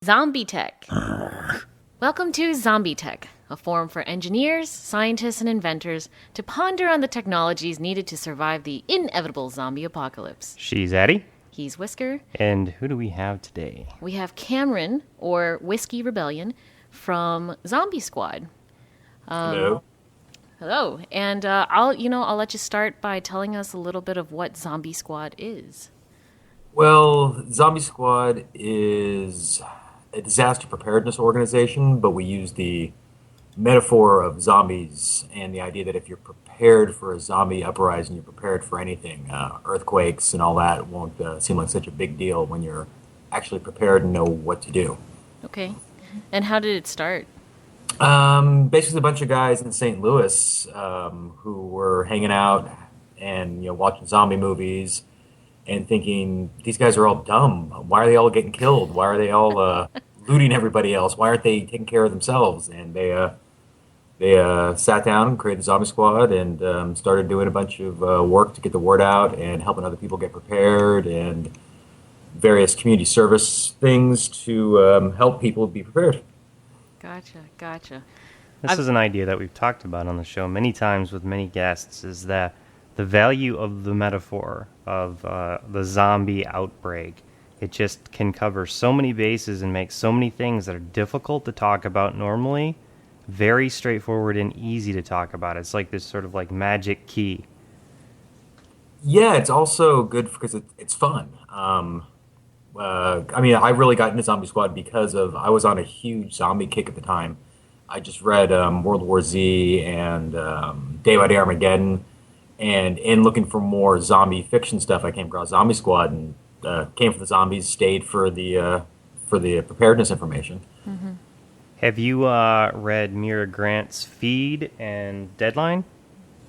ZombieTech. Welcome to ZombieTech, a forum for engineers, scientists, and inventors to ponder on the technologies needed to survive the inevitable zombie apocalypse. She's Addie. He's Whisker. And who do we have today? We have Cameron, or WhiskeyRebellion, from Zombie Squad. Hello. Hello, and I'll let you start by telling us a little bit of what Zombie Squad is. Well, Zombie Squad is a disaster preparedness organization, but we use the metaphor of zombies and the idea that if you're prepared for a zombie uprising, you're prepared for anything. Earthquakes and all that won't seem like such a big deal when you're actually prepared and know what to do. Okay, and how did it start? Basically, a bunch of guys in St. Louis who were hanging out and watching zombie movies and thinking, these guys are all dumb. Why are they all getting killed? Why are they all looting everybody else? Why aren't they taking care of themselves? And they sat down and created the Zombie Squad and started doing a bunch of work to get the word out and helping other people get prepared and various community service things to help people be prepared. Gotcha. This is an idea that we've talked about on the show many times with many guests, is that the value of the metaphor of the zombie outbreak, it just can cover so many bases and make so many things that are difficult to talk about normally very straightforward and easy to talk about. It's like this sort of like magic key. Yeah, it's also good because it's fun. I really got into Zombie Squad because I was on a huge zombie kick at the time. I just read World War Z and Day by Day Armageddon, and in looking for more zombie fiction stuff, I came across Zombie Squad and came for the zombies, stayed for the preparedness information. Mm-hmm. Have you read Mira Grant's Feed and Deadline?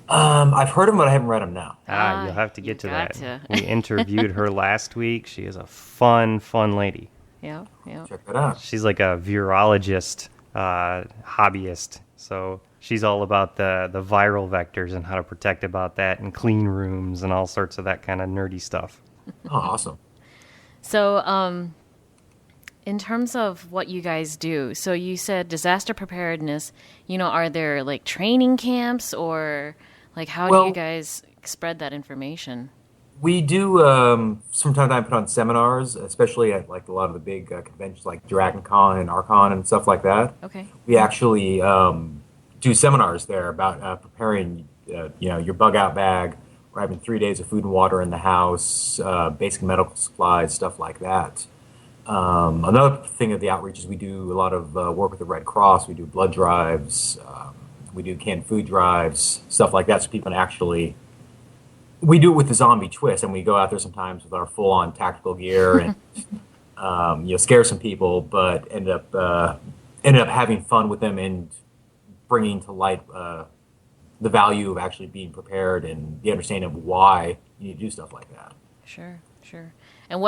I've heard them, but I haven't read them now. You'll have to get to that. Gotcha. We interviewed her last week. She is a fun lady. Yeah. Check that out. She's like a virologist, hobbyist. So she's all about the viral vectors and how to protect about that and clean rooms and all sorts of that kind of nerdy stuff. Oh, awesome. So, in terms of what you guys do, so you said disaster preparedness, are there like training camps or like how do you guys spread that information? We do from time to time put on seminars, especially at like a lot of the big conventions like DragonCon and Archon and stuff like that. Okay. We actually do seminars there about preparing, your bug out bag. We're having 3 days of food and water in the house, basic medical supplies, stuff like that. Another thing of the outreach is we do a lot of work with the Red Cross. We do blood drives. We do canned food drives, stuff like that, so people can actually... We do it with the zombie twist, and we go out there sometimes with our full-on tactical gear and scare some people, but end up having fun with them and bringing to light the value of actually being prepared and the understanding of why you need to do stuff like that. Sure. And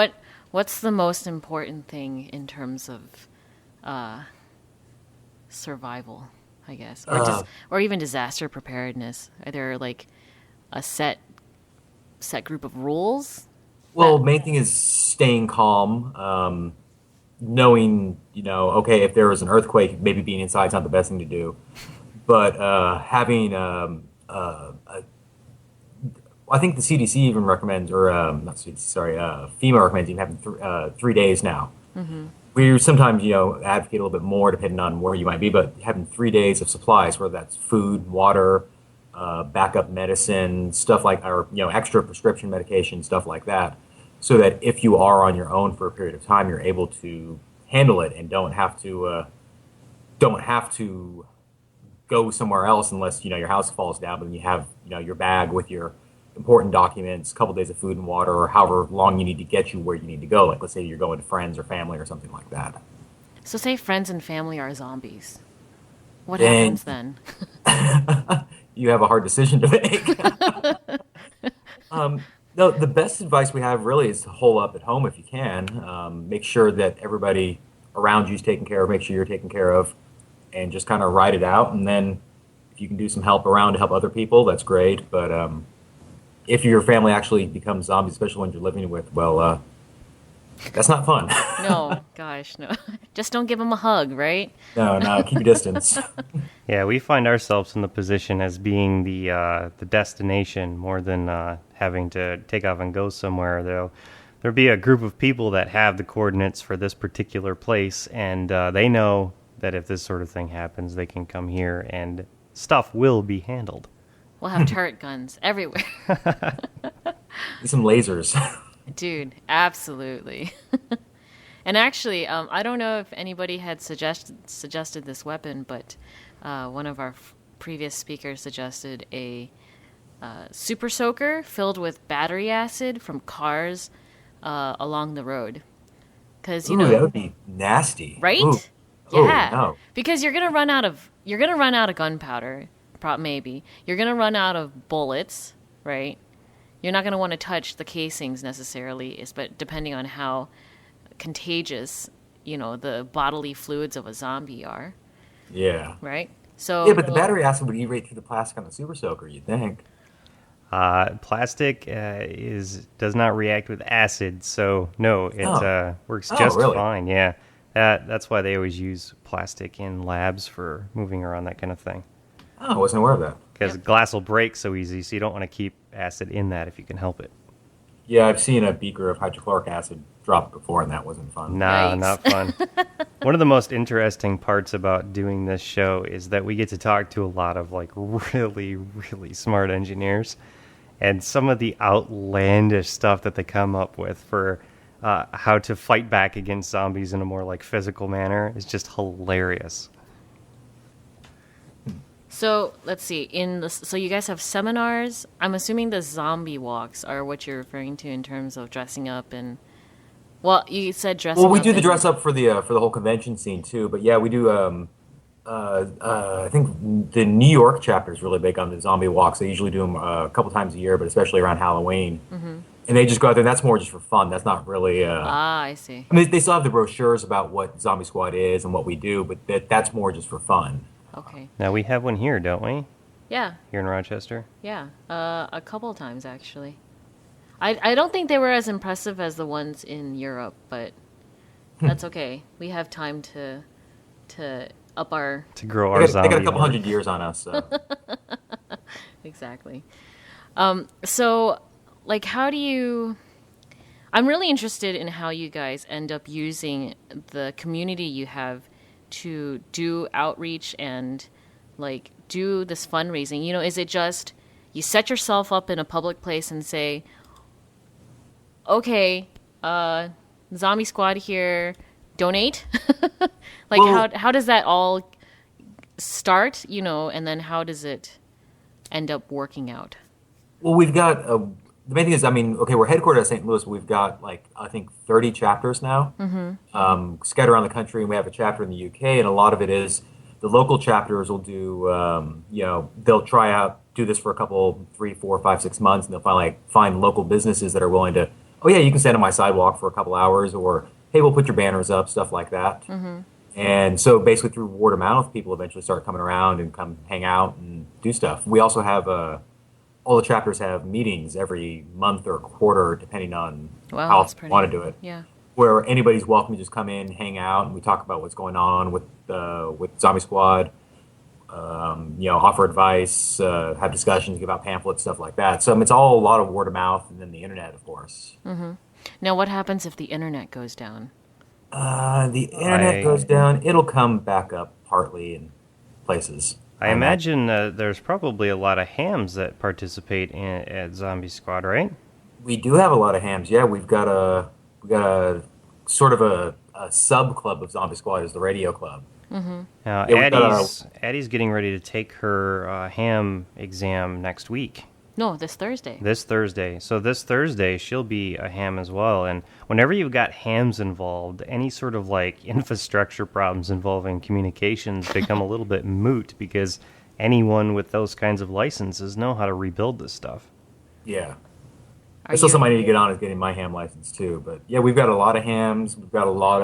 what's the most important thing in terms of survival, I guess, or even disaster preparedness? Are there like a set group of rules? Well, main thing is staying calm, knowing, okay, if there was an earthquake, maybe being inside is not the best thing to do. But having, I think the CDC even recommends, or not CDC, sorry, FEMA recommends even having 3 days now. Mm-hmm. We sometimes, advocate a little bit more depending on where you might be, but having 3 days of supplies, whether that's food, water, backup medicine, stuff like, or extra prescription medication, stuff like that, so that if you are on your own for a period of time, you're able to handle it and don't have to go somewhere else unless your house falls down. But then you have your bag with your important documents, a couple days of food and water, or however long you need to get you where you need to go. Like let's say you're going to friends or family or something like that. So say friends and family are zombies. What happens then? You have a hard decision to make. No, the best advice we have really is to hole up at home if you can. Make sure that everybody around you is taken care of. Make sure you're taken care of, and just kind of ride it out. And then if you can do some help around to help other people, that's great. But if your family actually becomes zombies, especially when you're living with, That's not fun. No, gosh, no. Just don't give them a hug, right? No, no, keep your distance. Yeah, we find ourselves in the position as being the destination more than having to take off and go somewhere. There'll be a group of people that have the coordinates for this particular place, and they know that if this sort of thing happens, they can come here and stuff will be handled. We'll have turret guns everywhere. Need some lasers. Dude, absolutely. And actually, I don't know if anybody had suggested this weapon, but one of our previous speakers suggested a super soaker filled with battery acid from cars along the road. Because Ooh, that would be nasty. right? Ooh. Yeah, Oh, no. because you're gonna run out of gunpowder, maybe. You're gonna run out of bullets, right? You're not gonna want to touch the casings necessarily, but depending on how contagious, the bodily fluids of a zombie are, Yeah. right? So Yeah, but the battery acid would eat right through the plastic on the super soaker, you'd think. Plastic does not react with acid, so no, it works Oh, just really? fine. Yeah, that's why they always use plastic in labs for moving around that kind of thing. Oh, I wasn't aware of that. Because glass will break so easy, so you don't want to keep acid in that if you can help it. Yeah, I've seen a beaker of hydrochloric acid drop before, and that wasn't fun. Nah, Yikes. not fun. One of the most interesting parts about doing this show is that we get to talk to a lot of really, really smart engineers, and some of the outlandish stuff that they come up with for how to fight back against zombies in a more physical manner is just hilarious. So let's see. So you guys have seminars. I'm assuming the zombie walks are what you're referring to in terms of dressing up and. Well, you said dressing. Well, we up do the and- dress up for the whole convention scene too. But yeah, we do. I think the New York chapter is really big on the zombie walks. They usually do them a couple times a year, but especially around Halloween. Mm-hmm. And they just go out there. And that's more just for fun. That's not really. I see. I mean, they still have the brochures about what Zombie Squad is and what we do, but that's more just for fun. Okay. Now, we have one here, don't we? Yeah. Here in Rochester? Yeah. A couple of times actually. I don't think they were as impressive as the ones in Europe, but that's okay. We have time to up our To grow They our got, zombie they got a couple horde. hundred years on us. So. exactly. So how do you? I'm really interested in how you guys end up using the community you have to do outreach and do this fundraising. Is it just you set yourself up in a public place and say, okay, Zombie Squad here, donate? Well- how does that all start, and then how does it end up working out? Well, we've got the main thing is, I mean, okay, we're headquartered at St. Louis. But we've got I think 30 chapters now, scattered around the country, and we have a chapter in the UK. And a lot of it is the local chapters will do, they'll try out, do this for a couple, 3, 4, 5, 6 months, and they'll find local businesses that are willing to. Oh yeah, you can stand on my sidewalk for a couple hours, or hey, we'll put your banners up, stuff like that. Mm-hmm. And so basically through word of mouth, people eventually start coming around and come hang out and do stuff. We also have all the chapters have meetings every month or quarter, depending on Wow, how that's often pretty. you want to do it. Yeah. Where anybody's welcome to just come in, hang out, and we talk about what's going on with Zombie Squad. Offer advice, have discussions, give out pamphlets, stuff like that. So it's all a lot of word of mouth, and then the internet, of course. Now, what happens if the internet goes down? The internet goes down; it'll come back up partly in places. I imagine there's probably a lot of hams that participate at Zombie Squad, right? We do have a lot of hams. Yeah, we've got a sort of a sub club of Zombie Squad is the radio club. Now, Yeah, we've got Addie's getting ready to take her ham exam next week. No, this Thursday. This Thursday. So this Thursday, she'll be a ham as well. And whenever you've got hams involved, any sort of infrastructure problems involving communications become a little bit moot because anyone with those kinds of licenses know how to rebuild this stuff. Yeah. Are There's still you- somebody I need to get on is getting my ham license too. But yeah, we've got a lot of hams. We've got a lot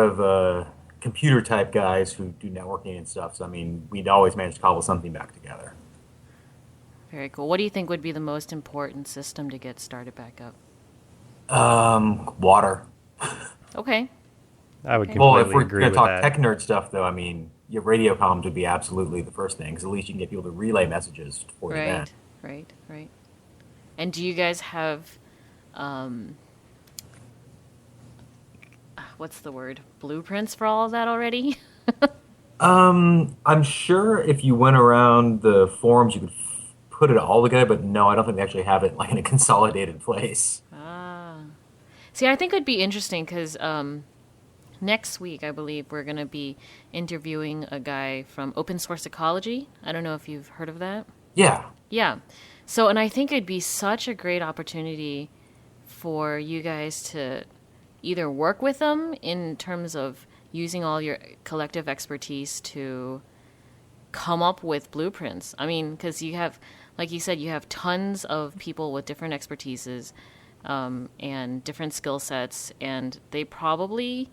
of computer type guys who do networking and stuff. So I mean, we'd always manage to cobble something back together. Very cool. What do you think would be the most important system to get started back up? Water. Okay. I would Okay. Well, if completely we're agree going to with talk that. tech nerd stuff, though, I mean, your radio comms would be absolutely the first thing, because at least you can get people to relay messages for you then. Right. Right. Right. And do you guys have um, what's the word? Blueprints for all of that already? I'm sure if you went around the forums, you could put it all together, but no, I don't think they actually have it like in a consolidated place. Ah. See, I think it'd be interesting because next week, I believe, we're going to be interviewing a guy from Open Source Ecology. I don't know if you've heard of that. Yeah. Yeah. So, and I think it'd be such a great opportunity for you guys to either work with them in terms of using all your collective expertise to come up with blueprints. I mean, because you have, like you said, you have tons of people with different expertises and different skill sets, and they probably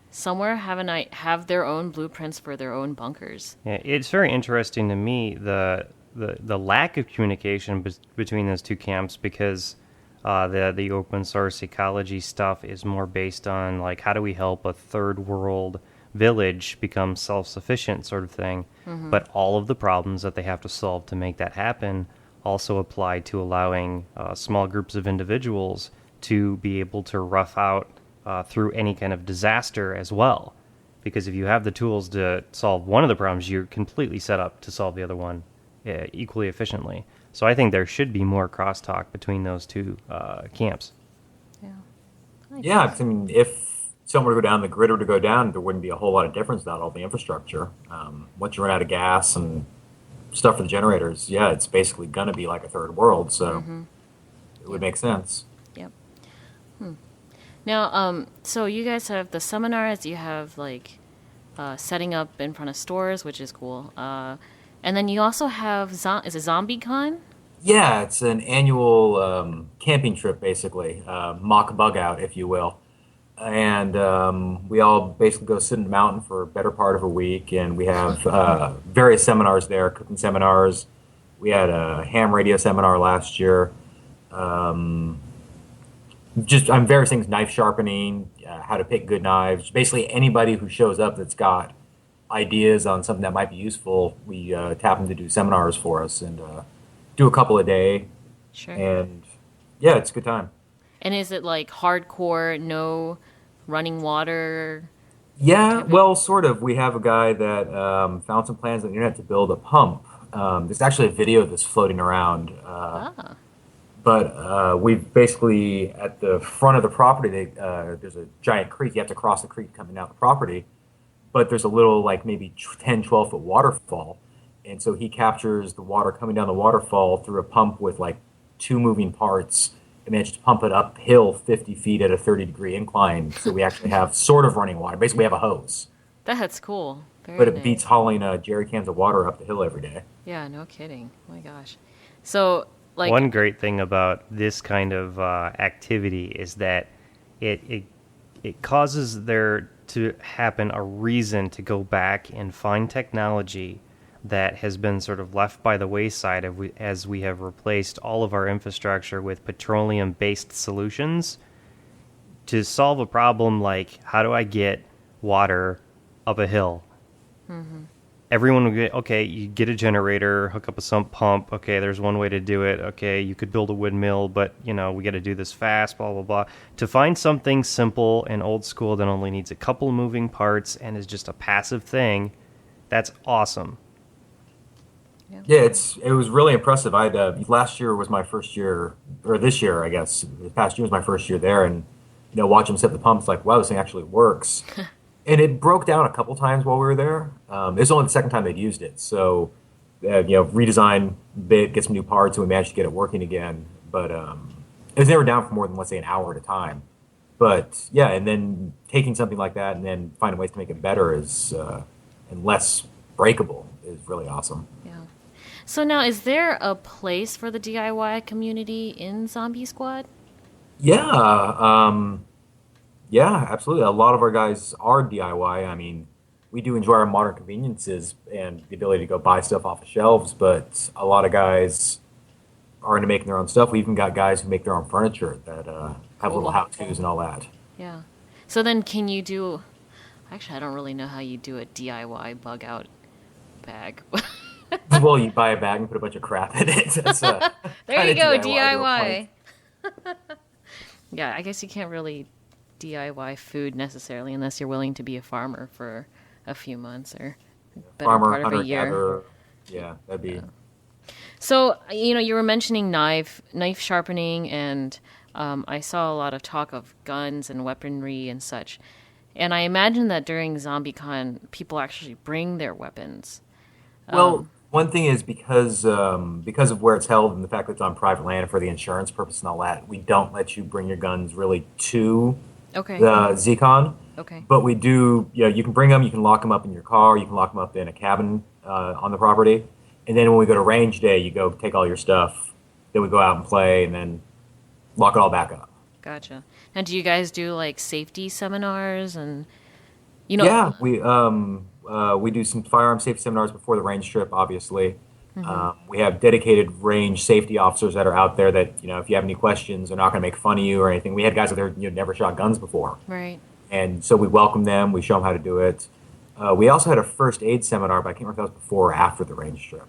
somewhere have their own blueprints for their own bunkers. Yeah, it's very interesting to me the lack of communication between those two camps because the open source ecology stuff is more based on like how do we help a third world village become self-sufficient sort of thing. But all of the problems that they have to solve to make that happen also apply to allowing small groups of individuals to be able to rough out through any kind of disaster as well. Because if you have the tools to solve one of the problems, you're completely set up to solve the other one equally efficiently. So I think there should be more crosstalk between those two camps. Yeah. Nice. Yeah, I mean, if someone were to go down, the grid were to go down, there wouldn't be a whole lot of difference without all the infrastructure. Once you run out of gas and stuff for the generators, yeah, it's basically going to be like a third world, so it would make sense. Yep. Now, so you guys have the seminars. You have like setting up in front of stores, which is cool. And then you also have is it ZombieCon? Yeah, it's an annual camping trip, basically, mock bug out, if you will. And we all basically go sit in the mountain for a better part of a week, and we have various seminars there, cooking seminars. We had a ham radio seminar last year. Just on various things, knife sharpening, how to pick good knives. Basically, anybody who shows up that's got ideas on something that might be useful, we tap them to do seminars for us and do a couple a day. Sure. And yeah, it's a good time. And is it like hardcore, no running water? Yeah, well, sort of. We have a guy that found some plans on the internet to build a pump. There's actually a video of this floating around. Ah, But we basically, at the front of the property, there's a giant creek. You have to cross the creek coming out the property. But there's a little, like maybe 10, 12-foot waterfall. And so he captures the water coming down the waterfall through a pump with like two moving parts and managed to pump it uphill 50 feet at a 30-degree incline. So we actually have sort of running water. Basically, we have a hose. that's cool. Very But it nice. beats hauling jerry cans of water up the hill every day. Yeah, no kidding. Oh my gosh. So, like, One great thing about this kind of activity is that it causes there to happen a reason to go back and find technology that has been sort of left by the wayside as we have replaced all of our infrastructure with petroleum-based solutions to solve a problem like how do I get water up a hill? Everyone would get, okay, you get a generator, hook up a sump pump. Okay, there's one way to do it. Okay, you could build a windmill, but, we got to do this fast, blah, blah, blah. To find something simple and old school that only needs a couple moving parts and is just a passive thing, that's awesome. Yeah, it was really impressive. Last year was my first year, or this year, I guess. The past year was my first year there, and watch them set the pumps. Like, wow, this thing actually works. And it broke down a couple times while we were there. It's only the second time they'd used it, so redesign bit, get some new parts, and we managed to get it working again. But it was never down for more than, let's say, an hour at a time. But yeah, and then taking something like that and then finding ways to make it better and less breakable is really awesome. yeah. So now, is there a place for the DIY community in Zombie Squad? Yeah, yeah, absolutely. A lot of our guys are DIY. I mean, we do enjoy our modern conveniences and the ability to go buy stuff off the shelves, but a lot of guys are into making their own stuff. We even got guys who make their own furniture that have little Cool. how-tos and all that. Yeah. So then can you do... Actually, I don't really know how you do a DIY bug out bag. Well, you buy a bag and put a bunch of crap in it. That's There you go, DIY. DIY. Yeah, I guess you can't really DIY food necessarily unless you're willing to be a farmer for a few months or better Farmer, part of hunter, a year. gatherer. Yeah, that'd be. So, you were mentioning knife sharpening, and I saw a lot of talk of guns and weaponry and such. And I imagine that during ZombieCon, people actually bring their weapons. Well, one thing is because of where it's held and the fact that it's on private land for the insurance purpose and all that, we don't let you bring your guns really to Okay. the ZCon. Okay. But we do, you can bring them, you can lock them up in your car, you can lock them up in a cabin on the property. And then when we go to range day, you go take all your stuff. Then we go out and play and then lock it all back up. Gotcha. Now, do you guys do like safety seminars and, Yeah, we do some firearm safety seminars before the range trip, obviously. We have dedicated range safety officers that are out there that, if you have any questions, they're not going to make fun of you or anything. We had guys out there who never shot guns before. Right. And so we welcome them, we show them how to do it. We also had a first aid seminar, but I can't remember if that was before or after the range trip.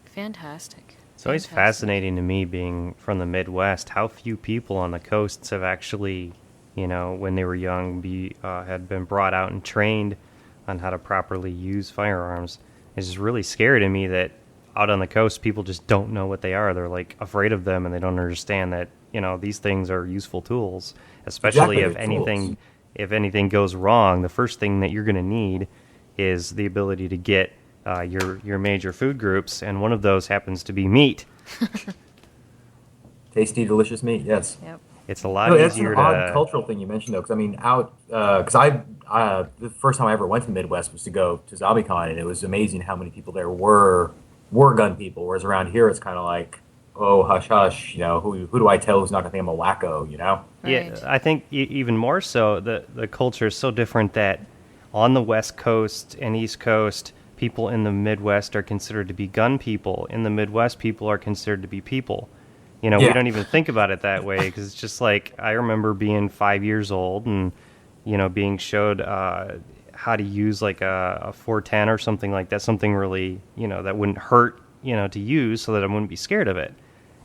Fantastic. It's always fascinating to me, being from the Midwest, how few people on the coasts have actually, when they were young, had been brought out and trained on how to properly use firearms. It's just really scary to me that out on the coast, people just don't know what they are. They're like afraid of them, and they don't understand that these things are useful tools. Especially Exactly, if anything goes wrong, the first thing that you're going to need is the ability to get your major food groups, and one of those happens to be meat. Tasty, delicious meat, yes. Yep. It's a lot That's easier an odd cultural thing you mentioned, though, because the first time I ever went to the Midwest was to go to ZombieCon, and it was amazing how many people there were gun people, whereas around here it's kind of like, oh, hush, hush, who do I tell who's not going to think I'm a wacko, Yeah, Right. I think even more so, the culture is so different that on the West Coast and East Coast, people in the Midwest are considered to be gun people. In the Midwest, people are considered to be people. We don't even think about it that way, because it's just like, I remember being 5 years old and, being showed how to use like a 410 or something like that, something really, that wouldn't hurt, to use, so that I wouldn't be scared of it.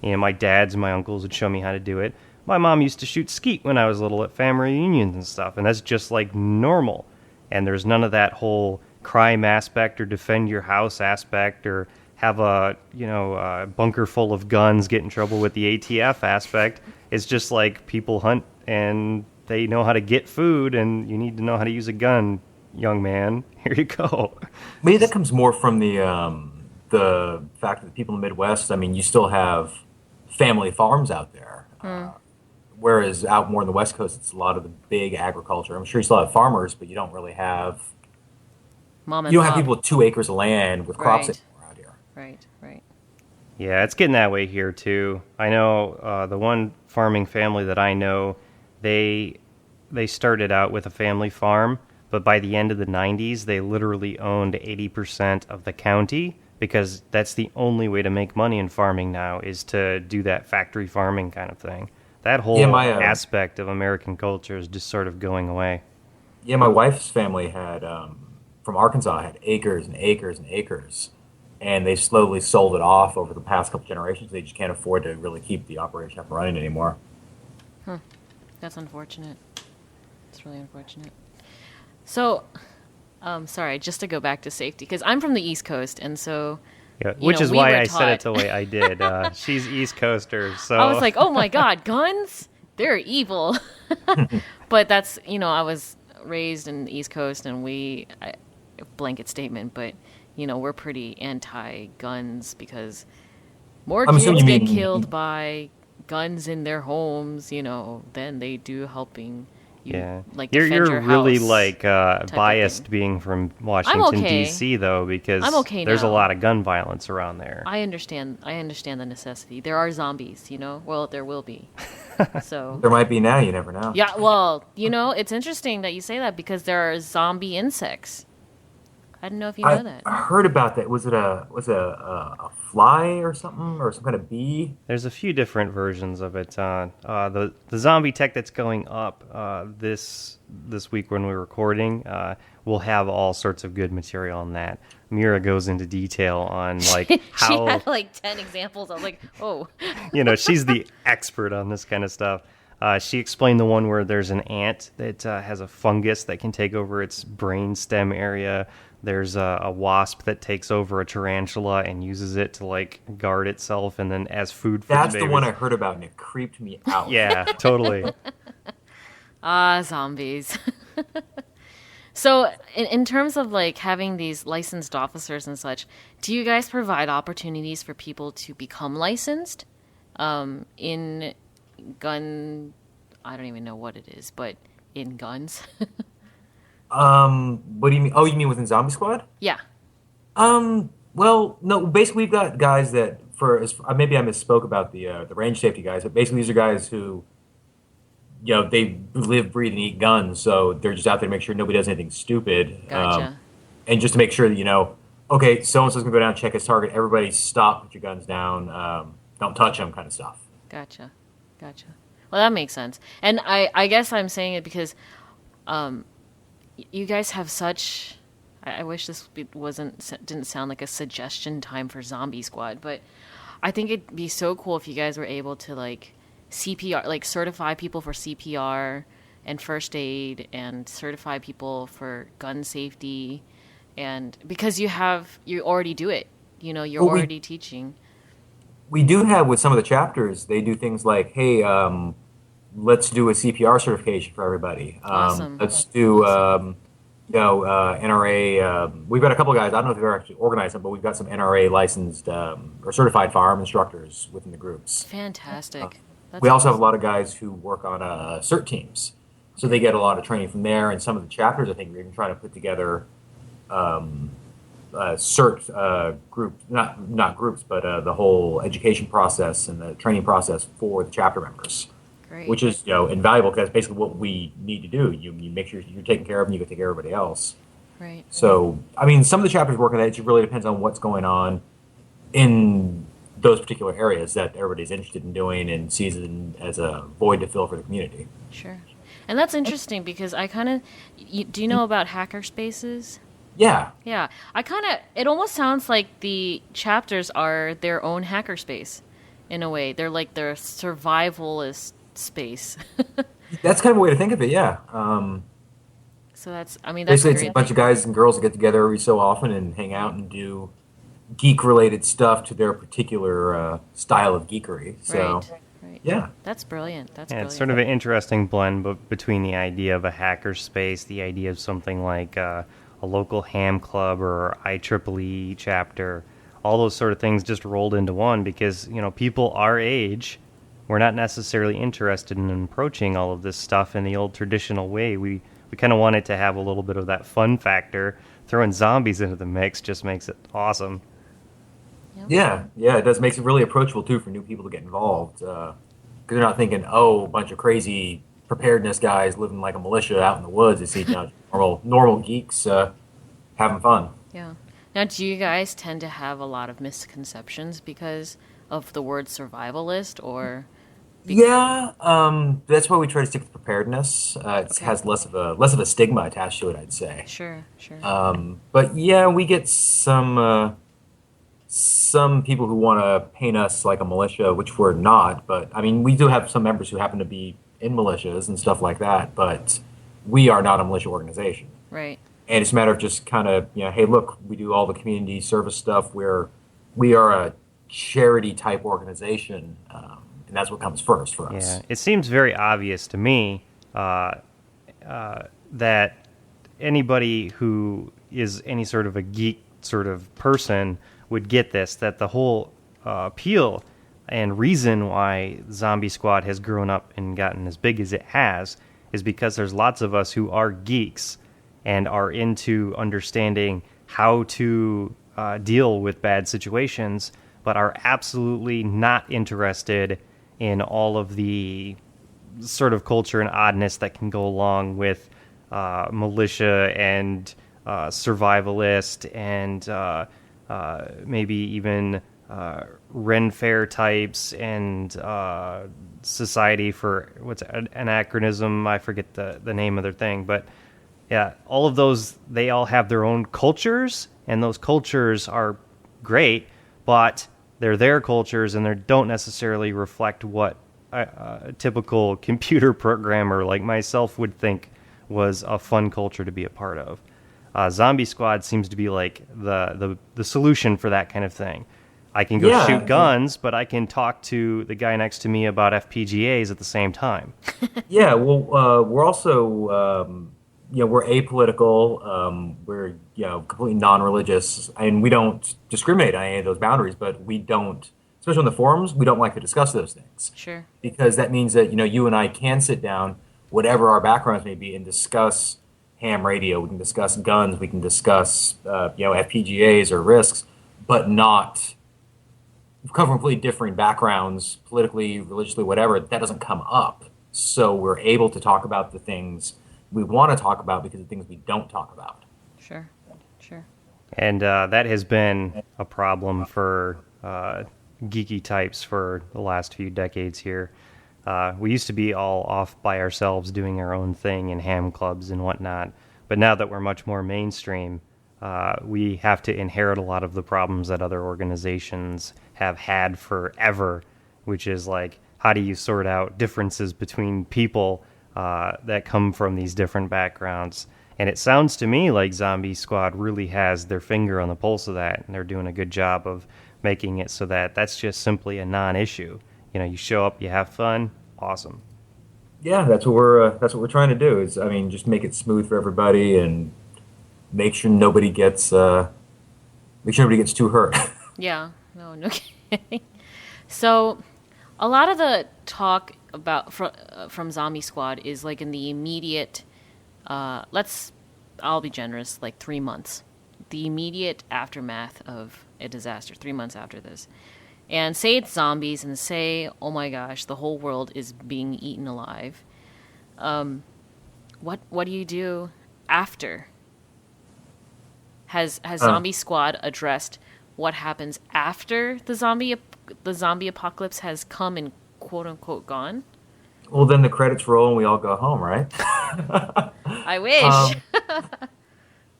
My dads and my uncles would show me how to do it. My mom used to shoot skeet when I was little at family reunions and stuff, and that's just like normal. And there's none of that whole crime aspect or defend your house aspect or have a bunker full of guns, get in trouble with the ATF aspect. It's just like people hunt and they know how to get food, and you need to know how to use a gun, young man. Here you go. Maybe that comes more from the fact that the people in the Midwest, you still have family farms out there. Whereas out more on the West Coast, it's a lot of the big agriculture. I'm sure you still have farmers, but you don't really have... Mom and You don't pop. have people with 2 acres of land with crops Right. anymore out here. Right. Yeah, it's getting that way here too. I know the one farming family that I know, they started out with a family farm, but by the end of the 90s, they literally owned 80% of the county, because that's the only way to make money in farming now, is to do that factory farming kind of thing. That whole aspect of American culture is just sort of going away. Yeah, my wife's family had, from Arkansas, had acres and acres and acres. And they slowly sold it off over the past couple generations. They just can't afford to really keep the operation up and running anymore. That's unfortunate. It's really unfortunate. So, sorry, just to go back to safety, because I'm from the East Coast, and so... Yeah, which is why I said it the way I did. She's East Coaster, so... I was like, oh my God, guns? They're evil. But that's, I was raised in the East Coast, and blanket statement, but, we're pretty anti-guns, because more kids get killed by guns in their homes, than they do helping you, like, defend you're your really house like type of biased thing. being from Washington okay. D.C. though, because I'm okay there's a now. lot of gun violence around there. I understand the necessity. There are zombies, well, there will be. So There might be now, you never know. yeah, well, it's interesting that you say that, because there are zombie insects. I didn't know if you know that. I heard about that. Was it a fly or something or some kind of bee? There's a few different versions of it. The zombie tech that's going up this week when we're recording will have all sorts of good material on that. Mira goes into detail on like how She had like 10 examples. I was like, oh. she's the expert on this kind of stuff. She explained the one where there's an ant that has a fungus that can take over its brain stem area. There's a wasp that takes over a tarantula and uses it to like guard itself, and then as food for That's the the babies. one I heard about, and it creeped me out. Yeah, totally. Zombies. So, in terms of like having these licensed officers and such, do you guys provide opportunities for people to become licensed in gun? I don't even know what it is, but in guns. What do you mean? Oh, you mean within Zombie Squad? Yeah. Well, no. Basically, we've got guys that maybe I misspoke about the range safety guys, but basically these are guys who, they live, breathe, and eat guns, so they're just out there to make sure nobody does anything stupid. Gotcha. And just to make sure that okay, so and so's gonna go down and check his target. Everybody, stop! Put your guns down. Don't touch them, kind of stuff. Gotcha. Well, that makes sense. And I guess I'm saying it because you guys have such... I wish this didn't sound like a suggestion time for Zombie Squad, but I think it'd be so cool if you guys were able to like CPR, like certify people for CPR and first aid, and certify people for gun safety, and because you already do it, you're already teaching. We do have with some of the chapters, they do things like, hey, let's do a CPR certification for everybody. Awesome. Let's do, NRA. We've got a couple of guys. I don't know if they've ever actually organized them, but we've got some NRA licensed or certified firearm instructors within the groups. Fantastic. That's We also have a awesome. lot of guys who work on CERT teams, so they get a lot of training from there. And some of the chapters, I think, we're even trying to put together CERT group, not groups, but the whole education process and the training process for the chapter members. Great. Which is invaluable, because that's basically what we need to do. You make sure you're taking care of them, you can take care of everybody else. Right. So, I mean, some of the chapters work on that. It really depends on what's going on in those particular areas that everybody's interested in doing and sees it as a void to fill for the community. Sure. And that's interesting because I kind of... Do you know about hacker spaces? Yeah. Yeah. It almost sounds like the chapters are their own hacker space in a way. They're like their survivalist space. That's kind of a way to think of it, yeah. So that's Basically, it's great. a bunch of guys and girls that get together every so often and hang out and do geek-related stuff to their particular style of geekery. So, Right. yeah. That's brilliant. That's Yeah, brilliant. it's sort of an interesting blend between the idea of a hacker space, the idea of something like a local ham club or IEEE chapter. All those sort of things just rolled into one because, people our age, we're not necessarily interested in approaching all of this stuff in the old traditional way. We kind of wanted to have a little bit of that fun factor. Throwing zombies into the mix just makes it awesome. Yeah, it does. Makes it really approachable, too, for new people to get involved. Because they're not thinking, a bunch of crazy preparedness guys living like a militia out in the woods. It's normal geeks having fun. Yeah. Now, do you guys tend to have a lot of misconceptions because of the word survivalist, or? Yeah, that's why we try to stick to preparedness. It Okay. has less of a stigma attached to it, I'd say. Sure. But yeah, we get some people who want to paint us like a militia, which we're not. But I mean, we do have some members who happen to be in militias and stuff like that. But we are not a militia organization. Right. And it's a matter of just kind of, hey, look, we do all the community service stuff. We are a charity type organization, and that's what comes first for us. Yeah, it seems very obvious to me that anybody who is any sort of a geek sort of person would get this, that the whole appeal and reason why Zombie Squad has grown up and gotten as big as it has is because there's lots of us who are geeks and are into understanding how to deal with bad situations, but are absolutely not interested in all of the sort of culture and oddness that can go along with militia and survivalist and maybe even Ren Fair types and Society for what's anachronism. I forget the name of their thing, but yeah, all of those, they all have their own cultures, and those cultures are great, but they're their cultures, and they don't necessarily reflect what a typical computer programmer like myself would think was a fun culture to be a part of. Zombie Squad seems to be like the solution for that kind of thing. I can go shoot guns, but I can talk to the guy next to me about FPGAs at the same time. Yeah, well, we're also, we're apolitical. We're, completely non-religious, and we don't discriminate on any of those boundaries, but we don't, especially on the forums, we don't like to discuss those things. Sure. Because that means that, you and I can sit down, whatever our backgrounds may be, and discuss ham radio. We can discuss guns. We can discuss, FPGAs or risks, but not... We've come from completely different backgrounds, politically, religiously, whatever. That doesn't come up. So we're able to talk about the things we want to talk about because of things we don't talk about. Sure. And that has been a problem for geeky types for the last few decades here. We used to be all off by ourselves doing our own thing in ham clubs and whatnot. But now that we're much more mainstream, we have to inherit a lot of the problems that other organizations have had forever, which is like, how do you sort out differences between people that come from these different backgrounds? And it sounds to me like Zombie Squad really has their finger on the pulse of that, and they're doing a good job of making it so that that's just simply a non-issue. You show up, you have fun, awesome. Yeah, that's what we're trying to do. Is just make it smooth for everybody and make sure nobody gets too hurt. Yeah, no kidding. So, a lot of the talk about from Zombie Squad is like in the immediate. I'll be generous, like 3 months, the immediate aftermath of a disaster. 3 months after this, and say it's zombies, and say, oh my gosh, the whole world is being eaten alive. What do you do after? Has Zombie Squad addressed what happens after the zombie apocalypse has come and quote unquote gone? Well, then the credits roll and we all go home, right? I wish.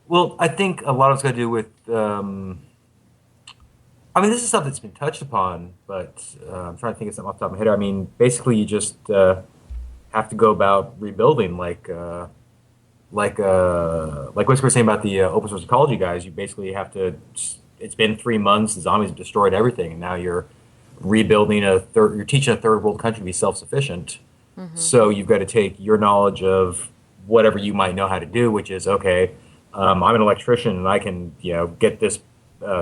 Well, I think a lot of it's got to do with. This is stuff that's been touched upon, but I'm trying to think of something off the top of my head. Basically, you just have to go about rebuilding, like what we were saying about the open source ecology guys. You basically have to. It's been 3 months. The zombies have destroyed everything, and now you're rebuilding You're teaching a third world country to be self-sufficient. Mm-hmm. So you've got to take your knowledge of whatever you might know how to do, which is okay. I'm an electrician, and I can get this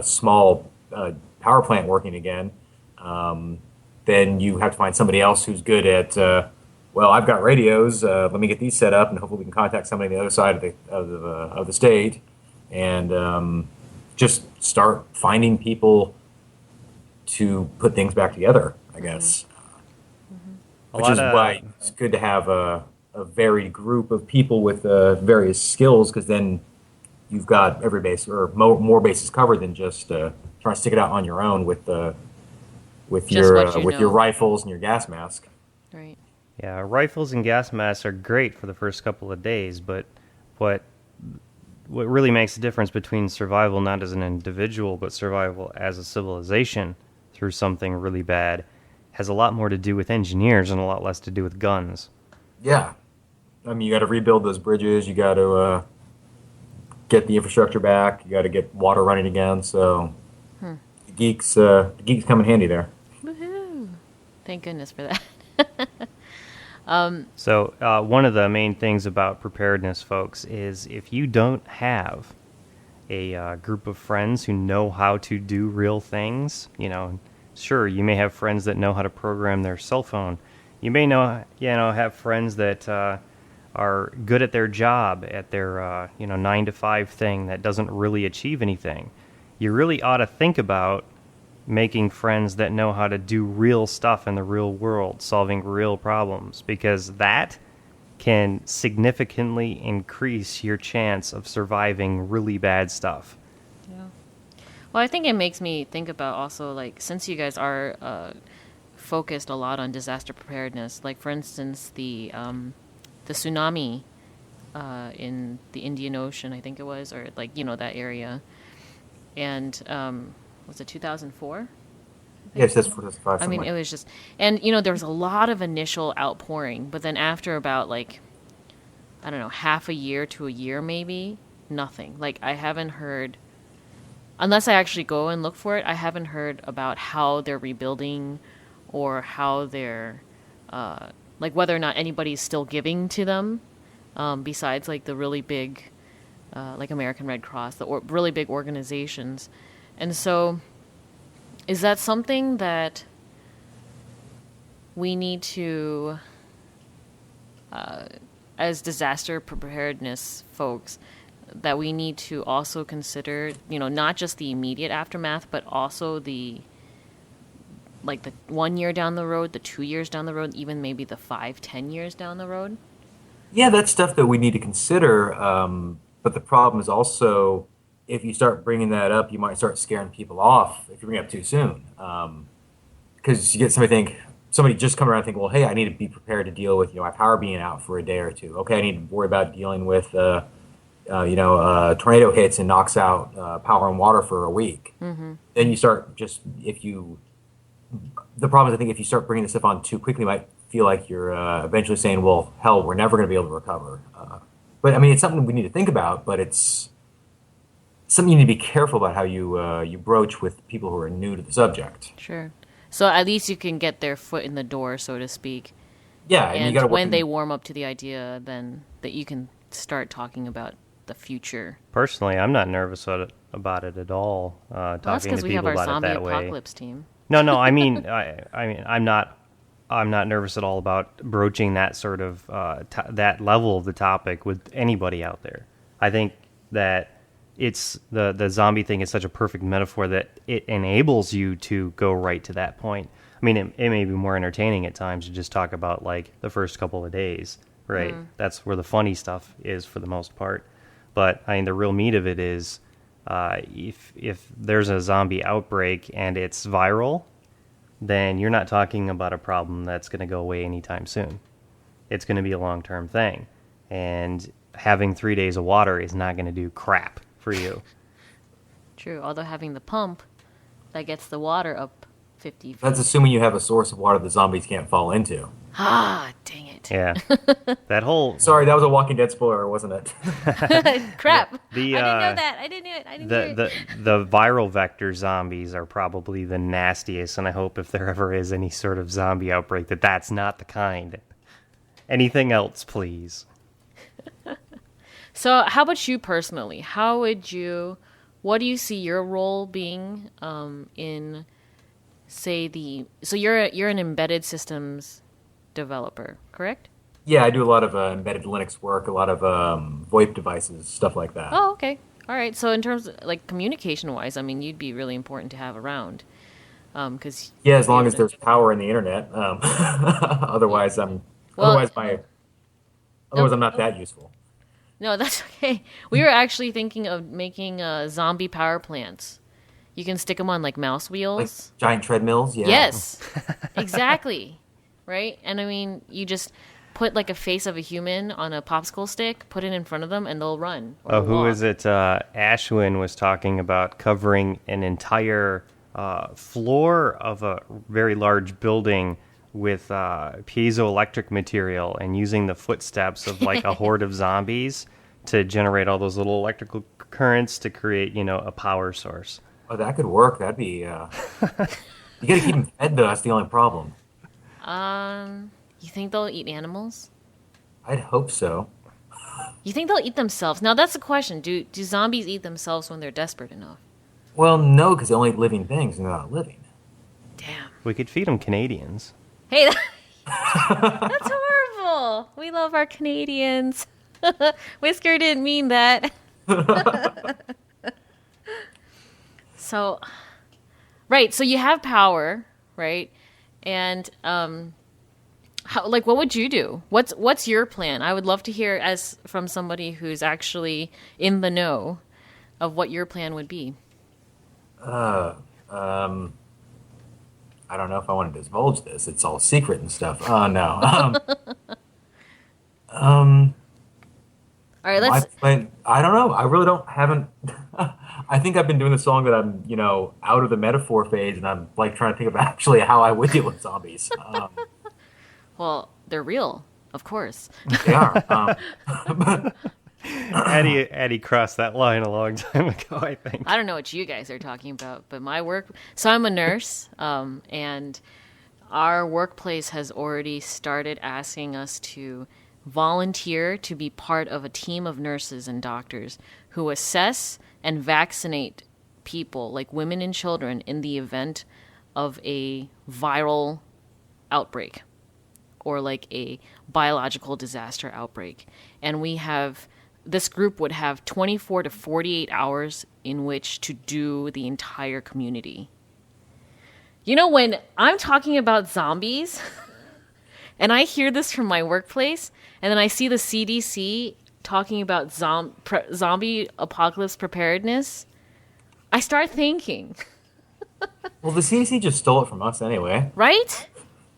small power plant working again. Then you have to find somebody else who's good at. I've got radios. Let me get these set up, and hopefully we can contact somebody on the other side of the state, and just start finding people to put things back together, I guess. Mm-hmm. Which is why it's good to have a varied group of people with various skills, because then you've got every base or more bases covered than just trying to stick it out on your own with your rifles and your gas mask. Right. Yeah, rifles and gas masks are great for the first couple of days, but what really makes the difference between survival not as an individual but survival as a civilization through something really bad has a lot more to do with engineers and a lot less to do with guns. Yeah. You got to rebuild those bridges. You got to get the infrastructure back. You got to get water running again. So the geeks come in handy there. Woohoo! Thank goodness for that. So one of the main things about preparedness, folks, is if you don't have a group of friends who know how to do real things, sure, you may have friends that know how to program their cell phone. You may have friends that are good at their job, at their 9 to 5 thing that doesn't really achieve anything. You really ought to think about making friends that know how to do real stuff in the real world, solving real problems, because that can significantly increase your chance of surviving really bad stuff. Yeah. Well, I think it makes me think about also, like, since you guys are focused a lot on disaster preparedness, like, for instance, the tsunami in the Indian Ocean, I think it was, or, like, that area. And was it 2004? Yes, that's 2005. I mean, it was just, and there was a lot of initial outpouring, but then after about, like, I don't know, half a year to a year maybe, nothing. Like, I haven't heard, unless I actually go and look for it, I haven't heard about how they're rebuilding or how they're, like, whether or not anybody's still giving to them, besides, like, the really big, like American Red Cross, really big organizations. And so, is that something that we need to, as disaster preparedness folks, that we need to also consider, not just the immediate aftermath, but also the 1 year down the road, the 2 years down the road, even maybe the 5-10 years down the road? Yeah, that's stuff that we need to consider. But the problem is also, if you start bringing that up, you might start scaring people off if you bring it up too soon. Because you get somebody just come around and think, well, hey, I need to be prepared to deal with, my power being out for a day or two. Okay, I need to worry about dealing with, tornado hits and knocks out power and water for a week. Mm-hmm. Then you start the problem is, I think if you start bringing this stuff on too quickly, you might feel like you're eventually saying, well, hell, we're never going to be able to recover. But I mean, it's something we need to think about, but it's something you need to be careful about how you broach with people who are new to the subject. Sure. So at least you can get their foot in the door, so to speak. Yeah, and you when they warm up to the idea, then that you can start talking about the future. Personally, I'm not nervous about it at all. Talking to people about it that way. That's because we have our zombie apocalypse team. No. I mean, I'm not nervous at all about broaching that sort of that level of the topic with anybody out there. I think that it's the zombie thing is such a perfect metaphor that it enables you to go right to that point. I mean, it may be more entertaining at times to just talk about, like, the first couple of days, right? That's where the funny stuff is for the most part. But I mean, the real meat of it is if there's a zombie outbreak and it's viral, then you're not talking about a problem that's going to go away anytime soon. It's going to be a long-term thing. And having 3 days of water is not going to do crap for you. True, although having the pump that gets the water up 50 feet. That's assuming you have a source of water the zombies can't fall into. Ah, dang it. Yeah. That whole... Sorry, that was a Walking Dead spoiler, wasn't it? Crap. I didn't know that. I didn't know it. The viral vector zombies are probably the nastiest, and I hope if there ever is any sort of zombie outbreak that that's not the kind. Anything else, please. So how about you personally? What do you see your role being in, say, so you're an embedded systems developer, correct? Yeah, I do a lot of embedded Linux work, a lot of VoIP devices, stuff like that. Oh, okay. All right. So in terms of, like, communication-wise, I mean, you'd be really important to have around. Yeah, as long as there's power in the internet. Otherwise, I'm not that useful. No, that's okay. We were actually thinking of making zombie power plants. You can stick them on, like, mouse wheels. Like giant treadmills? Yeah. Yes, exactly. Right? And I mean, you just put, like, a face of a human on a popsicle stick, put it in front of them, and they'll run. Oh, who is it? Ashwin was talking about covering an entire floor of a very large building with piezoelectric material and using the footsteps of, like, a horde of zombies to generate all those little electrical currents to create, a power source. Oh, that could work. That'd be... You gotta keep them fed, though. That's the only problem. You think they'll eat animals? I'd hope so. You think they'll eat themselves? Now, that's the question. Do zombies eat themselves when they're desperate enough? Well, no, because they only eat living things, and they're not living. Damn. We could feed them Canadians. Hey, that's horrible. We love our Canadians. Whisker didn't mean that. So, right. So you have power, right? And Like, what would you do? What's your plan? I would love to hear as from somebody who's actually in the know of what your plan would be. I don't know if I want to divulge this. It's all secret and stuff. Oh no. All right, let's. I don't know. I really haven't. I think I've been doing this so long that I'm, out of the metaphor phase, and I'm like trying to think of actually how I would deal with zombies. Well, they're real, of course. They are. Eddie crossed that line a long time ago, I think. I don't know what you guys are talking about, but my work. So I'm a nurse, and our workplace has already started asking us to volunteer to be part of a team of nurses and doctors who assess and vaccinate people, like women and children, in the event of a viral outbreak or like a biological disaster outbreak. And this group would have 24 to 48 hours in which to do the entire community. When I'm talking about zombies and I hear this from my workplace, and then I see the CDC talking about zombie apocalypse preparedness, I start thinking. Well, the CDC just stole it from us anyway. Right?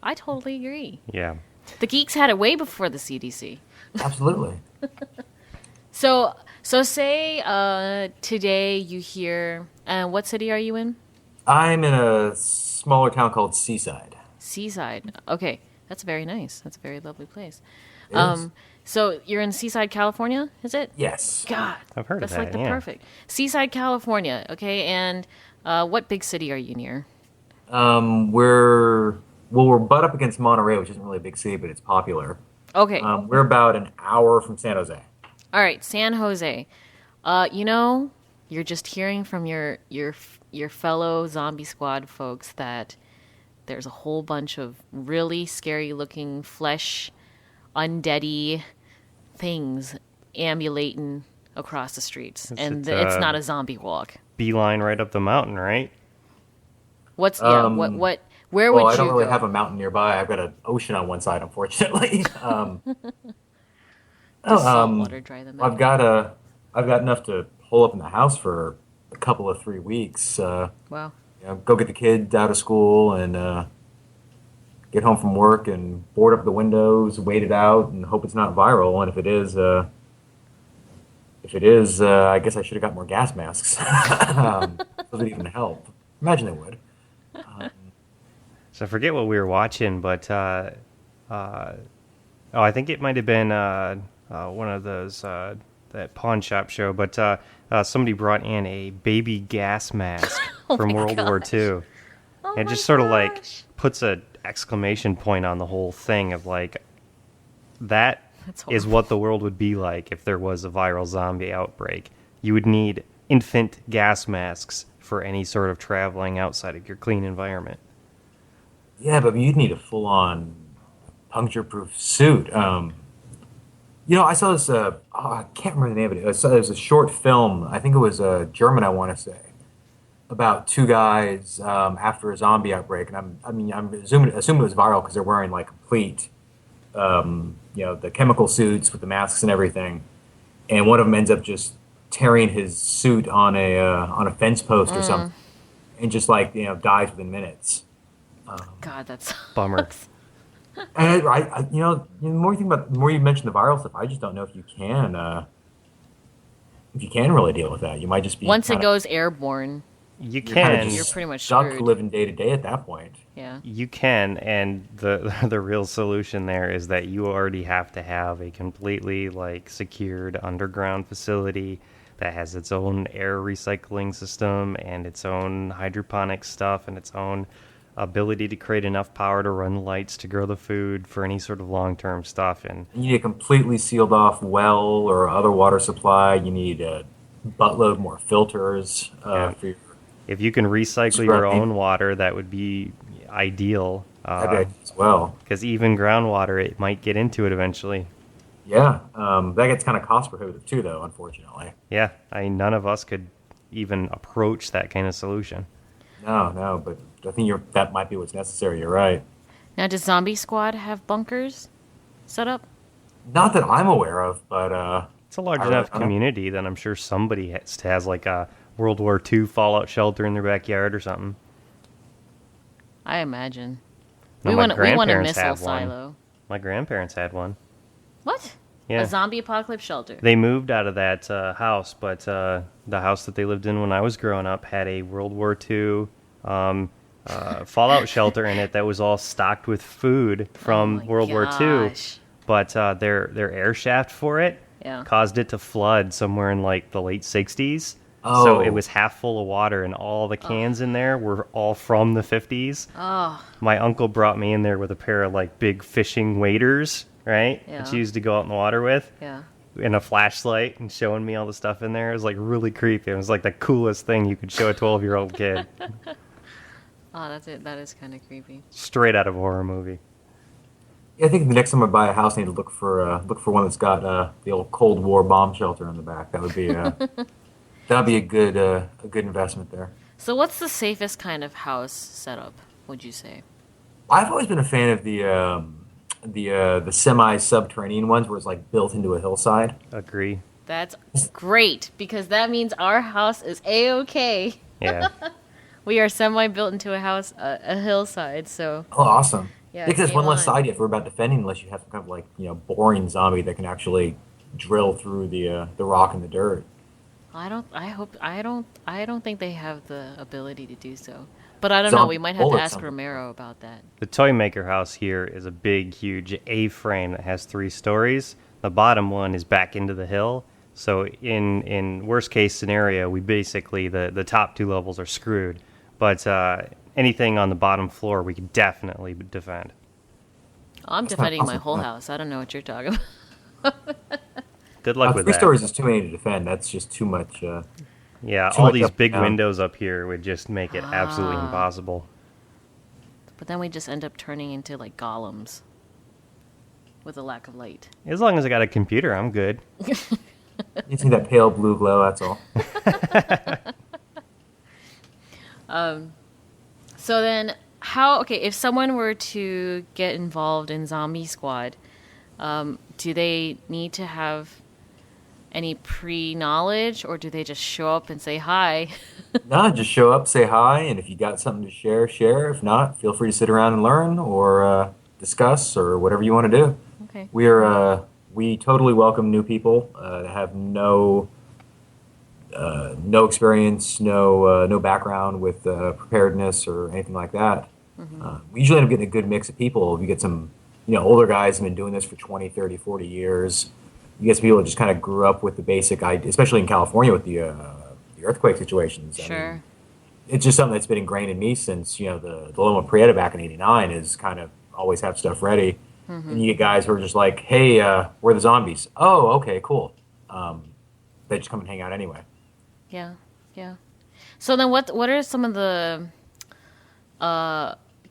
I totally agree. Yeah. The geeks had it way before the CDC. Absolutely. So say today you hear, what city are you in? I'm in a smaller town called Seaside. Seaside. Okay, that's very nice. That's a very lovely place. It is. So you're in Seaside, California, is it? Yes. God, I've heard of that's like that, the yeah. perfect Seaside, California. Okay, and what big city are you near? We're butt up against Monterey, which isn't really a big city, but it's popular. Okay, We're about an hour from San Jose. all right, San Jose. You're just hearing from your fellow Zombie Squad folks that there's a whole bunch of really scary looking flesh, undeady things ambulating across the streets, and it's not a zombie walk. Beeline right up the mountain, right? Where would Well, I you don't really go? have a mountain nearby. I've got an ocean on one side, unfortunately. Does salt water dry them out? I've got enough to hole up in the house for a couple of 3 weeks. Wow. Go get the kid out of school and get home from work and board up the windows, wait it out, and hope it's not viral. And if it is, I guess I should have got more gas masks. Those would even help. Imagine they would. So I forget what we were watching, but I think it might have been one of those that pawn shop show. But somebody brought in a baby gas mask from World War II, Oh and it my just sort of like gosh. puts a exclamation point on the whole thing of like that That's is horrible. what the world would be like if there was a viral zombie outbreak. You would need infant gas masks for any sort of traveling outside of your clean environment. Yeah, but you'd need a full-on puncture-proof suit. I saw this. I can't remember the name of it. It was a short film. I think it was German. I want to say about two guys after a zombie outbreak, and I'm assuming it was viral because they're wearing like complete, the chemical suits with the masks and everything, and one of them ends up just tearing his suit on a fence post or something, and just dies within minutes. God, that's Bummer. And the more you think about, the more you mention the viral stuff, I just don't know if you can really deal with that. You might just be once it goes airborne. You you're kinda can. just You're pretty much stuck screwed. living day to day at that point. Yeah. You can, and the real solution there is that you already have to have a completely secured underground facility that has its own air recycling system and its own hydroponic stuff and its own ability to create enough power to run lights to grow the food for any sort of long-term stuff. And You need a completely sealed off well or other water supply. You need a buttload more filters Yeah. for your if you can recycle your own water, that would be ideal. as well. Because even groundwater, it might get into it eventually. Yeah, that gets kind of cost prohibitive too, though. Unfortunately, Yeah, none of us could even approach that kind of solution. no, but I think that might be what's necessary. You're right. Now, does Zombie Squad have bunkers set up? Not that I'm aware of, but It's a large enough community that I'm sure somebody has like a World War II fallout shelter in their backyard or something. I imagine. No, we my want a grandparents missile have one. silo. My grandparents had one. What? Yeah. A zombie apocalypse shelter. They moved out of that house, but the house that they lived in when I was growing up had a World War II fallout shelter in it that was all stocked with food from World War II. But their air shaft for it caused it to flood somewhere in like the late 60s. Oh. So it was half full of water, and all the cans in there were all from the 50s. Oh. My uncle brought me in there with a pair of like big fishing waders, right? Yeah. That you used to go out in the water with. Yeah. And a flashlight and showing me all the stuff in there. It was like really creepy. It was like the coolest thing you could show a 12-year-old kid. Oh, that's it. That is kind of creepy. Straight out of a horror movie. Yeah, I think the next time I buy a house, I need to look for one that's got the old Cold War bomb shelter in the back. That would be that'd be a good investment there. So, what's the safest kind of house setup, would you say? I've always been a fan of the semi-subterranean ones where it's like built into a hillside. Agree. That's great, because that means our house is A-okay. Yeah. We are semi-built into a house, a hillside, so... Oh, awesome. Yeah, because there's one less on. side you have to worry about defending unless you have some kind of like, boring zombie that can actually drill through the rock and the dirt. I don't think they have the ability to do so. But I don't know, we might have to ask Romero about that. The Toy Maker house here is a big, huge A-frame that has 3 stories. The bottom one is back into the hill. So in worst case scenario, we basically, the top 2 levels are screwed. But anything on the bottom floor, we can definitely defend. I'm defending my whole house. I don't know what you're talking about. Good luck with 3 that. stories is too many to defend. That's just too much. Yeah, too all much these up big and down. windows up here would just make it absolutely impossible. But then we just end up turning into, like, golems. With a lack of light. As long as I got a computer, I'm good. You see that pale blue glow, that's all. So then, if someone were to get involved in Zombie Squad, do they need to have any pre-knowledge, or do they just show up and say hi? No, just show up, say hi, and if you got something to share, share. If not, feel free to sit around and learn or discuss or whatever you want to do. Okay. We totally welcome new people that have no experience, no background with preparedness or anything like that. Mm-hmm. We usually end up getting a good mix of people. We get some older guys who've been doing this for 20, 30, 40 years. You get some people that just kind of grew up with the basic idea, especially in California with the earthquake situations. Sure. I mean, it's just something that's been ingrained in me since the Loma Prieta back in '89 is kind of always have stuff ready. Mm-hmm. And you get guys who are just like, hey, we're the zombies. Oh, okay, cool. They just come and hang out anyway. Yeah, yeah. So then what are some of the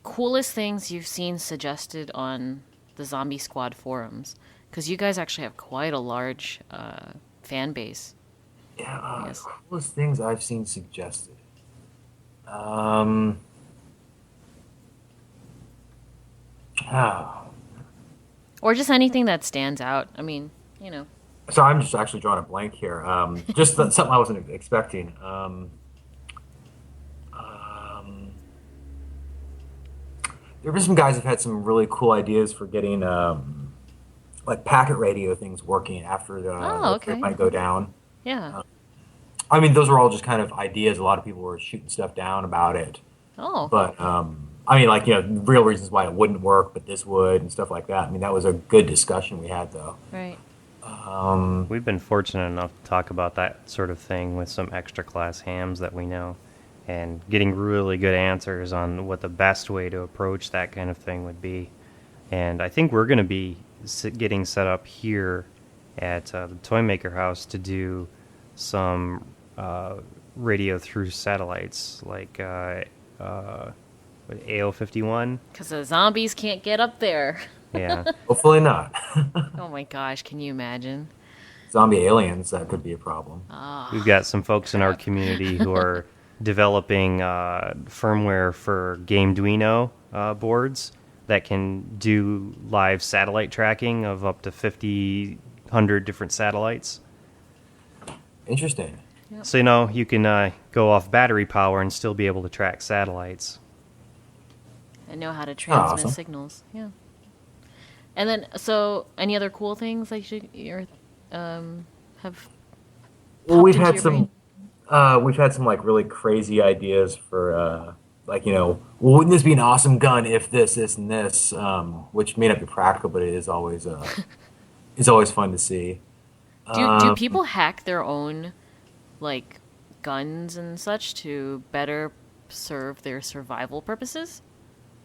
coolest things you've seen suggested on the Zombie Squad forums? Because you guys actually have quite a large fan base. Yeah, yes. Coolest things I've seen suggested. Or just anything that stands out. I mean, So I'm just actually drawing a blank here. Just something I wasn't expecting. There have been some guys who've had some really cool ideas for getting like packet radio things working after the trip might go down. Yeah. I mean, those were all just kind of ideas. A lot of people were shooting stuff down about it. Oh. But I mean, like real reasons why it wouldn't work, but this would and stuff like that. I mean, that was a good discussion we had, though. Right. We've been fortunate enough to talk about that sort of thing with some extra class hams that we know, and getting really good answers on what the best way to approach that kind of thing would be. And I think we're going to be getting set up here at the Toy Maker House to do some radio through satellites, like AO51. Because the zombies can't get up there. Yeah. Hopefully not. Oh my gosh, can you imagine? Zombie aliens, that could be a problem. We've got some folks in our community who are developing firmware for Gameduino boards that can do live satellite tracking of up to 100 different satellites. Interesting. Yep. So, you can go off battery power and still be able to track satellites. And know how to transmit Awesome. signals. Yeah. And then, so any other cool things like have? Well, we've popped had into your some like really crazy ideas for like well, wouldn't this be an awesome gun if this, and this, which may not be practical, but it is always it's always fun to see. Do people hack their own like guns and such to better serve their survival purposes?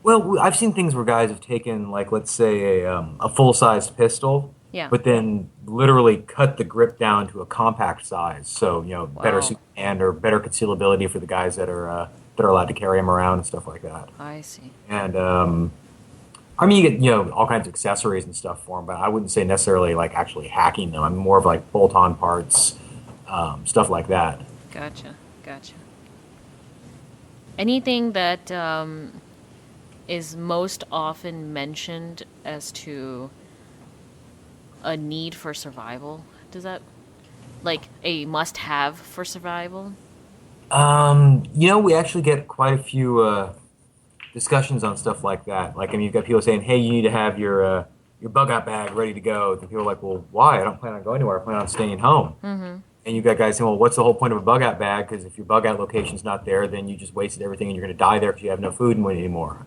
Well, I've seen things where guys have taken, like, let's say a full-sized pistol, Yeah. but then literally cut the grip down to a compact size, so better Wow. suit and or better concealability for the guys that are allowed to carry them around and stuff like that. I see. And I mean, you get all kinds of accessories and stuff for them, but I wouldn't say necessarily like actually hacking them. I'm more of like bolt-on parts, stuff like that. Gotcha. Anything that is most often mentioned as to a need for survival? Does that, like, a must-have for survival? We actually get quite a few discussions on stuff like that. Like, I mean, you've got people saying, "Hey, you need to have your bug out bag ready to go." And people are like, "Well, why? I don't plan on going anywhere. I plan on staying home." Mm-hmm. And you've got guys saying, "Well, what's the whole point of a bug out bag? Because if your bug out location's not there, then you just wasted everything, and you're going to die there because you have no food anymore."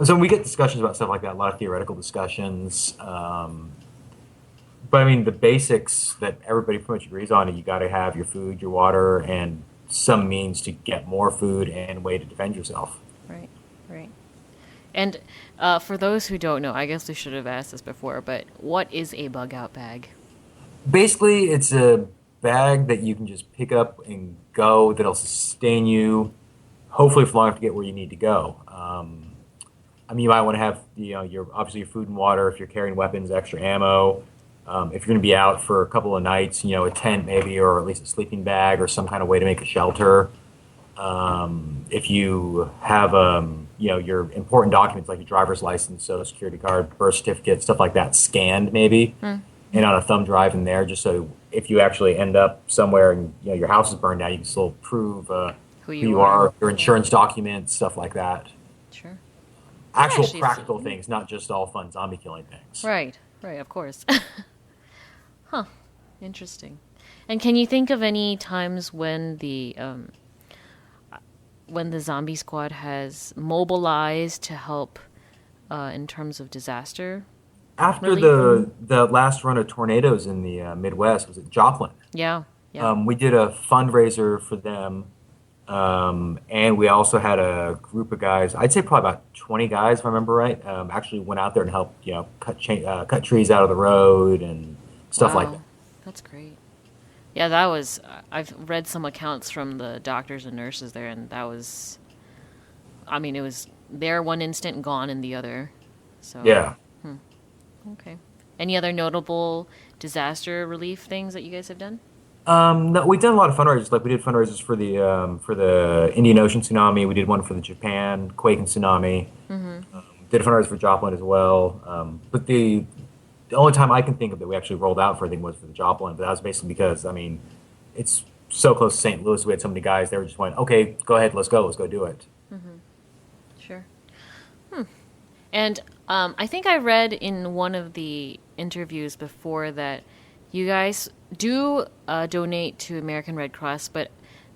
So we get discussions about stuff like that, a lot of theoretical discussions. But I mean, the basics that everybody pretty much agrees on: you got to have your food, your water, and some means to get more food and a way to defend yourself. Right. And for those who don't know, I guess we should have asked this before, but what is a bug out bag? Basically, it's a bag that you can just pick up and go that'll sustain you, hopefully for long enough to get where you need to go. I mean, you might want to have your obviously your food and water if you're carrying weapons, extra ammo. If you're going to be out for a couple of nights, a tent maybe, or at least a sleeping bag or some kind of way to make a shelter. If you have your important documents like your driver's license, social security card, birth certificate, stuff like that, scanned maybe, and on a thumb drive in there, just so if you actually end up somewhere and your house is burned down, you can still prove who you are, your insurance documents, stuff like that. Sure. Actual Actually, practical things, not just all fun zombie killing things. Right, of course. Huh. Interesting. And can you think of any times when the zombie squad has mobilized to help in terms of disaster? After relief? the last run of tornadoes in the Midwest, was it Joplin? Yeah. We did a fundraiser for them, and we also had a group of guys. I'd say probably about 20 guys, if I remember right. Actually went out there and helped, cut trees out of the road and stuff like that. That's great. Yeah, I've read some accounts from the doctors and nurses there, and that was, I mean, it was there one instant and gone in the other. So Yeah. Okay. Any other notable disaster relief things that you guys have done? No, we've done a lot of fundraisers. Like we did fundraisers for the Indian Ocean tsunami. We did one for the Japan quake and tsunami. Did a fundraiser for Joplin as well. But the only time I can think of that we actually rolled out for anything was for the Joplin. But that was basically because, I mean, it's so close to St. Louis. We had so many guys. They were just went, okay, go ahead, let's go do it. Sure. And I think I read in one of the interviews before that you guys do donate to American Red Cross, but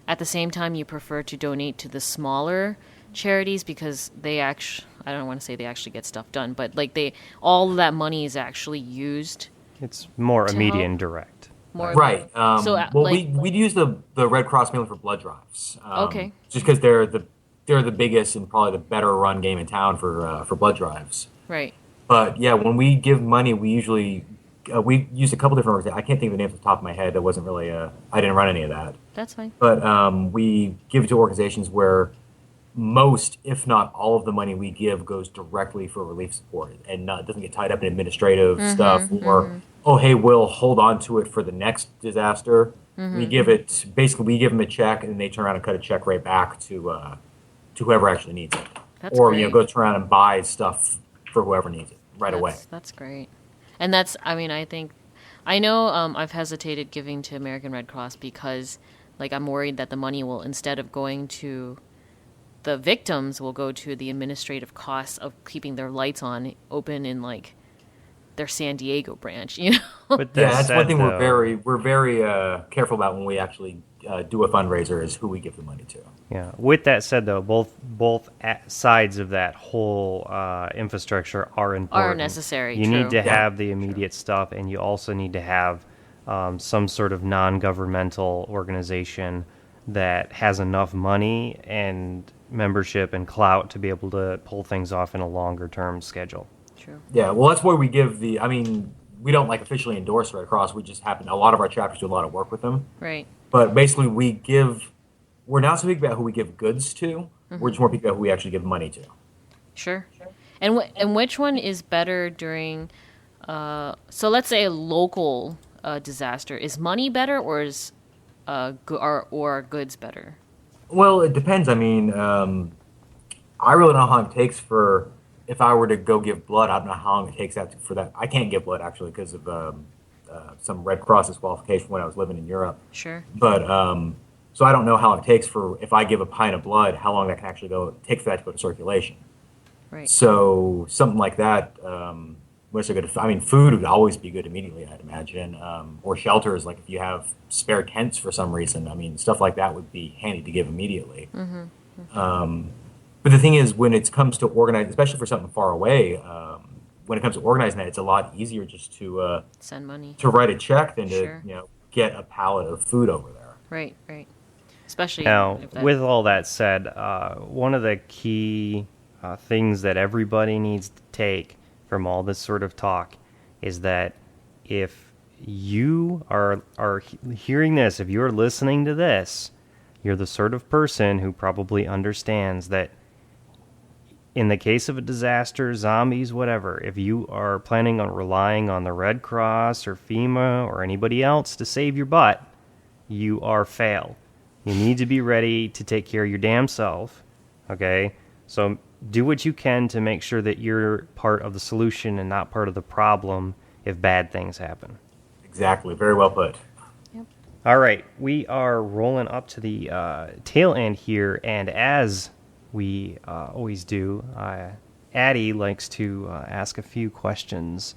at the same time you prefer to donate to the smaller charities because they actually, I don't want to say they actually get stuff done, but like all of that money is actually used. It's more To immediate help? and direct. More Right. So, well, like- we'd use the Red Cross mainly for blood drives. Okay. Just because they're the biggest and probably the better run game in town for blood drives. Right. But yeah, when we give money, we usually we use a couple different organizations. I can't think of the names off the top of my head. That wasn't really I didn't run any of that. That's fine. But we give it to organizations where most, if not all, of the money we give goes directly for relief support and doesn't get tied up in administrative stuff or oh hey, we'll hold on to it for the next disaster. We give it basically we give them a check and they turn around and cut a check right back to whoever actually needs it. That's or great. go around and buy stuff for whoever needs it away. That's great. And that's, I mean, I know I've hesitated giving to American Red Cross because, like, I'm worried that the money will, instead of going to the victims, will go to the administrative costs of keeping their lights open in, like, their San Diego branch, But That's said, one thing though, we're very careful about when we actually do a fundraiser is who we give the money to. Yeah. With that said, though, both sides of that whole infrastructure are important. Are necessary. You true. need to have the immediate stuff, and you also need to have some sort of non-governmental organization that has enough money and membership and clout to be able to pull things off in a longer-term schedule. True. Yeah, well, that's why we give we don't like officially endorse Red Cross. We just happen, a lot of our chapters do a lot of work with them. Right. But basically, we're not so big about who we give goods to. We're just more big about who we actually give money to. Sure. And which one is better during, so let's say a local disaster. Is money better or is or goods better? Well, it depends. I mean, I really don't know how long it takes for, if I were to go give blood, I don't know how long it takes for that. I can't give blood, actually, because of some Red Cross disqualification when I was living in Europe. Sure. But, so I don't know how long it takes for, if I give a pint of blood, how long that can actually take for that to go to circulation. Right. So something like that, what's a good, I mean, food would always be good immediately, I'd imagine. Or shelters, like if you have spare tents for some reason, I mean, stuff like that would be handy to give immediately. But the thing is, when it comes to organize, especially for something far away, when it comes to organizing that, it's a lot easier just to send money, to write a check than Sure. to get a pallet of food over there. Right. Especially Now, if that, with all that said, one of the key things that everybody needs to take from all this sort of talk is that if you are hearing this, if you're listening to this, you're the sort of person who probably understands that in the case of a disaster, zombies, whatever, if you are planning on relying on the Red Cross or FEMA or anybody else to save your butt, you are fail. You need to be ready to take care of your damn self, okay? So do what you can to make sure that you're part of the solution and not part of the problem if bad things happen. Exactly. Very well put. All right, we are rolling up to the tail end here, and as we always do, Addie likes to ask a few questions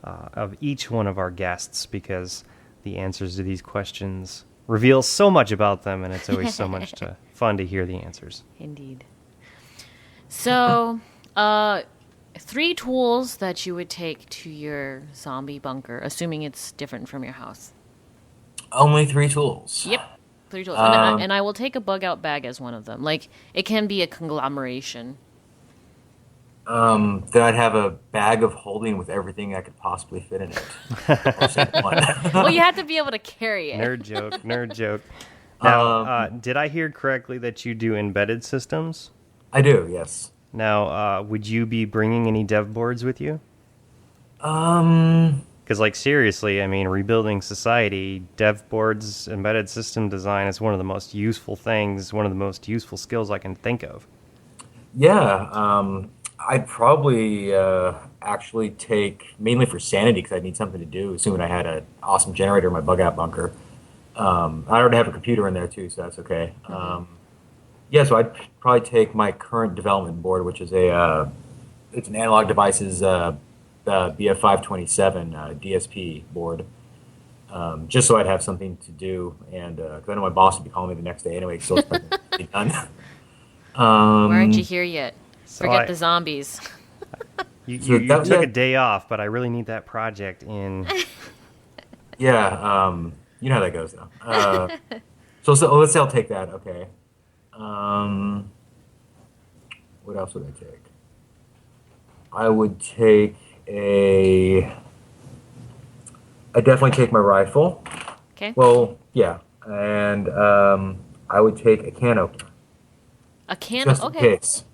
of each one of our guests because the answers to these questions reveal so much about them, and it's always so much fun to hear the answers. Indeed. So, 3 tools that you would take to your zombie bunker, assuming it's different from your house. Only 3 tools. Yep. 3 tools. And I will take a bug out bag as one of them. Like, it can be a conglomeration. Then I'd have a bag of holding with everything I could possibly fit in it. Well, you have to be able to carry it. Nerd joke. Now, did I hear correctly that you do embedded systems? I do, yes. Now, would you be bringing any dev boards with you? Because, like, seriously, I mean, rebuilding society, dev boards, embedded system design is one of the most useful things, one of the most useful skills I can think of. Yeah, I'd probably actually take, mainly for sanity, because I'd need something to do, assuming I had an awesome generator in my bug-out bunker. I already have a computer in there, too, so that's okay. Yeah, so I'd probably take my current development board, which is it's an Analog Devices BF527 DSP board, just so I'd have something to do, and because I know my boss would be calling me the next day anyway, so it's to be done. Why aren't you here yet? Forget the zombies. You took a day off, but I really need that project in. Yeah, you know how that goes, though. So let's say I'll take that, okay. What else would I take? I would take I'd definitely take my rifle. Okay. Well, yeah, and I would take a can opener. A can. Just Okay. in case.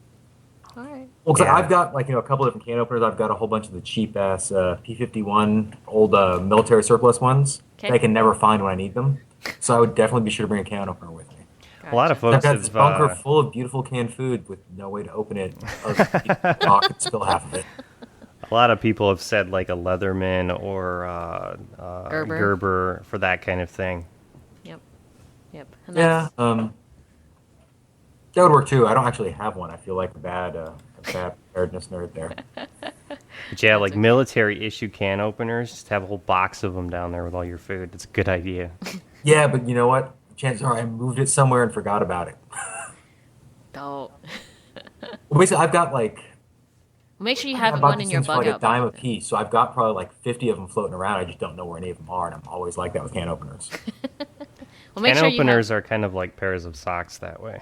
All right. Well, because Yeah. I've got a couple of different can openers. I've got a whole bunch of the cheap ass P51 old military surplus ones Okay. that I can never find when I need them. So I would definitely be sure to bring a can opener with me. A lot of Gotcha. I've folks got this have. bunker full of beautiful canned food with no way to open it. I could spill half of it. A lot of people have said like a Leatherman or Gerber. Gerber for that kind of thing. Yep. Yep. And Yeah, that's, that would work too. I don't actually have one. I feel like a bad preparedness nerd there. But yeah, like military issue can openers, just have a whole box of them down there with all your food. It's a good idea. Yeah, but you know what? Chances are I moved it somewhere and forgot about it. don't. Well, basically, I've got like Make sure you I have bought one these in your things for bug like a out dime a bag. piece, so I've got probably like 50 of them floating around. I just don't know where any of them are, and I'm always like that with can openers. Well, make Can sure you openers have, are kind of like pairs of socks that way.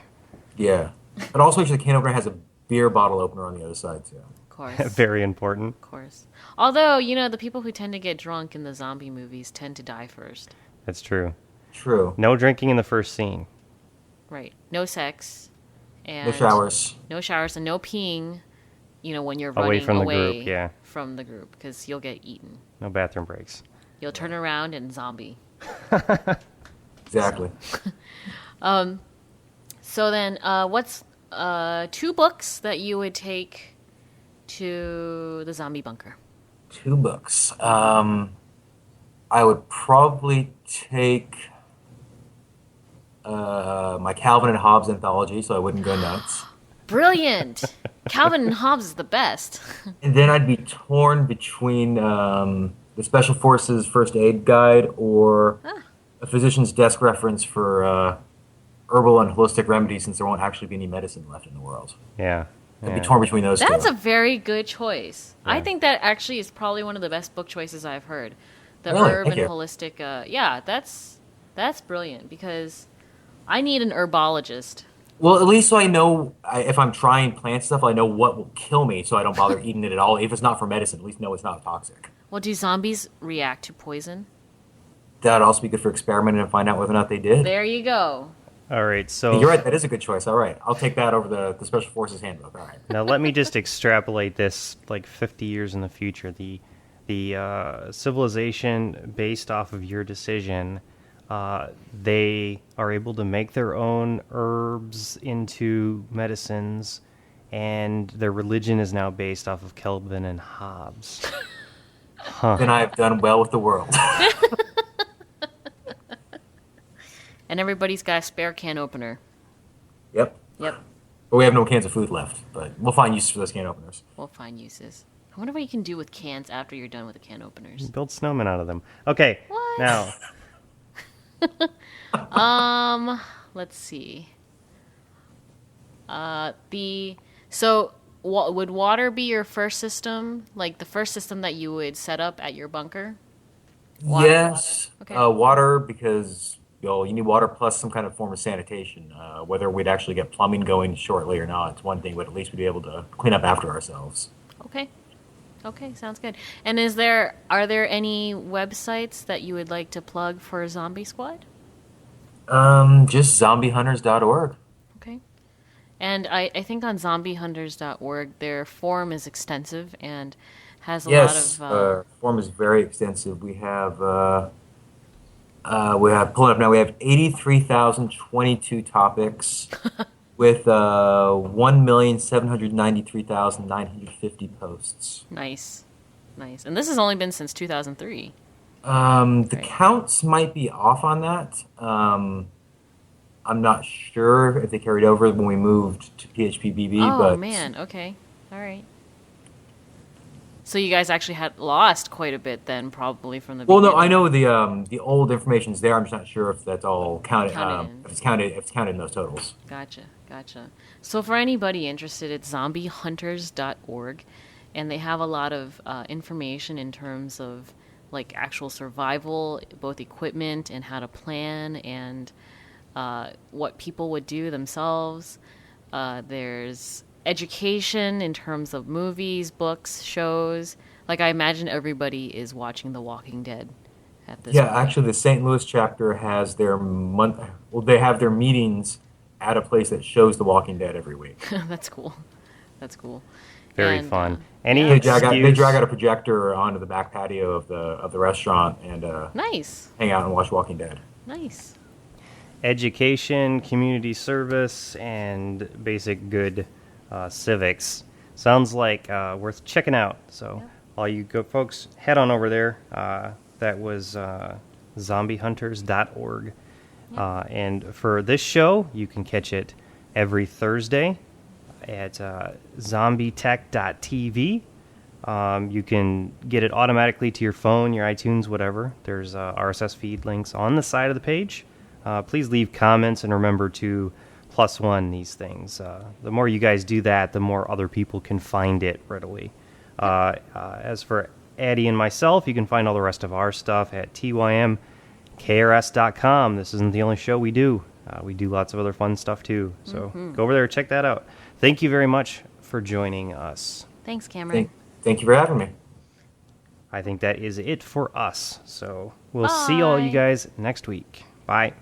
Yeah, and also the can opener has a beer bottle opener on the other side too. of course. Very important. Of course. Although, the people who tend to get drunk in the zombie movies tend to die first. That's true. True. No drinking in the first scene. Right. No sex. And No showers. No showers and no peeing, when you're Away running from the away group, yeah. from the group, because you'll get eaten. No bathroom breaks. You'll turn around and zombie. Exactly. So then, what's 2 books that you would take to the zombie bunker? 2 books. I would probably take my Calvin and Hobbes anthology, so I wouldn't go nuts. Brilliant! Calvin and Hobbes is the best. And then I'd be torn between the Special Forces First Aid Guide or a physician's desk reference for herbal and holistic remedies, since there won't actually be any medicine left in the world. Yeah. I'd be torn between those That's two. a very good choice. I Yeah. think that actually is probably one of the best book choices I've heard. The Really? herb Thank and you. holistic. That's brilliant, because I need an herbologist. Well, at least so I know if I'm trying plant stuff, I know what will kill me, so I don't bother eating it at all. If it's not for medicine, at least know it's not toxic. Well, do zombies react to poison? That'd also be good for experimenting and find out whether or not they did. There you go. All right, so You're right, that is a good choice. All right, I'll take that over the Special Forces Handbook. All right. now let me just extrapolate this like 50 years in the future. The civilization based off of your decision, they are able to make their own herbs into medicines, and their religion is now based off of Calvin and Hobbes. Then I have done well with the world. And everybody's got a spare can opener. Yep. Yep. But we have no cans of food left, but we'll find uses for those can openers. We'll find uses. I wonder what you can do with cans after you're done with the can openers. Build snowmen out of them. Okay, What? now Let's see. Would water be your first system? Like the first system that you would set up at your bunker? Water. Yes. Okay. Water, because you need water plus some kind of form of sanitation. Whether we'd actually get plumbing going shortly or not, it's one thing, but at least we'd be able to clean up after ourselves. Okay. Okay, sounds good. And are there any websites that you would like to plug for Zombie Squad? Just zombiehunters.org. Okay. And I think on zombiehunters.org, their forum is extensive and has a Yes, lot of... form is very extensive. We have pulling up now. We have 83,022 topics with 1,793,950 posts. Nice. And this has only been since 2003. The Right. counts might be off on that. I'm not sure if they carried over when we moved to PHPBB, Oh, but man. Okay. All right. So you guys actually had lost quite a bit then, probably from the well, beginning. no, I know the old information's there. I'm just not sure if that's all counted. Counted in. If it's counted in those totals. Gotcha. So for anybody interested, it's zombiehunters.org, and they have a lot of information in terms of like actual survival, both equipment and how to plan, and what people would do themselves. There's education in terms of movies, books, shows. Like I imagine everybody is watching The Walking Dead at this Yeah, point. actually, the St. Louis chapter has their they have their meetings at a place that shows The Walking Dead every week. That's cool. very And, fun. Any They excuse, drag out a projector onto the back patio of the restaurant and Nice. hang out and watch Walking Dead. Nice. education, community service, and basic good civics. Sounds like worth checking out. So all you go folks, head on over there. That was zombiehunters.org. And for this show, you can catch it every Thursday at ZombieTech.tv. You can get it automatically to your phone, your iTunes, whatever. There's RSS feed links on the side of the page. Please leave comments and remember to +1 these things. The more you guys do that, the more other people can find it readily. As for Addie and myself, you can find all the rest of our stuff at tymkrs.com. This isn't the only show we do. We do lots of other fun stuff too. So go over there, check that out. Thank you very much for joining us. Thanks, Cameron. Thank you for having me. I think that is it for us. So we'll see all you guys next week. Bye.